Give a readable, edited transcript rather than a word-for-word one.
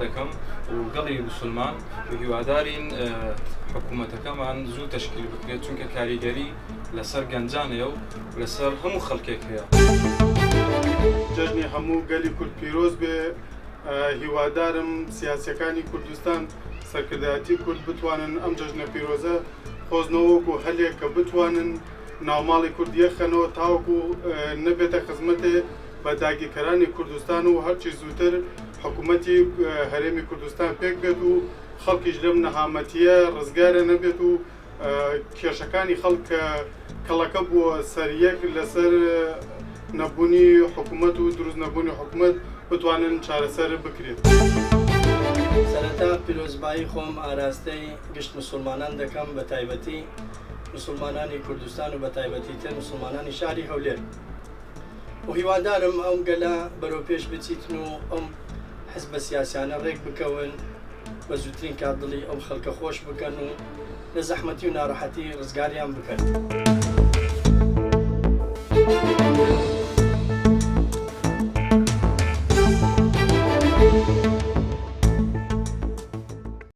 دەکەم و گەڵی مسلمان و هیوادارین حکوومەتەکەمان زوو تەشکیل بکرێت چونکە کاریگەری لەسەر گەنجانەیە و لەسەر هەموو خەڵکێک هەیە. جەژنی هەموو گەلی کورد پیرۆز بێ. هیوادارم سیاسەکانی کوردستان سەرکردایەتی کورد بتوانن ئەم جەژنە پیرۆزە خۆزنەوەکو هەلێک کە بتوانن ناوماڵی کورد یەخەنەوە تاوەکو نەبێتە خزمەتێ بە داگیرکەرانی کوردستان و هەرچی زووتر حکوومەتی هەرێمی کوردستان پێک بێت و خەڵکیش لەم نەهامەتیە ڕزگارە نەبێت و کێشەکانی خەڵک کەڵەکە بووە سەریەک لەسەر نەبوونی حکوومەت و دروست نەبوونی حکوومەت بتوانن چارەسەر بکرێت. سەرەتا پیرۆزبایی خۆم ئاراستەی گشت مسلمانان دەکەم بە تایبەتی مسلمانانی کوردستان و بە تایبەتی تر مسلمانانی شاری هەولێر. و هیوادارم ئەم گەلە بەرەو پێش بچیتن و ئەم حزبە سیاسیانە ڕێک بکەون بە زووترین کات دڵی ئەم خەڵکە خۆش بکەن و لە زەحمەتی و ناڕەحەتی ڕزگاریان بکەن.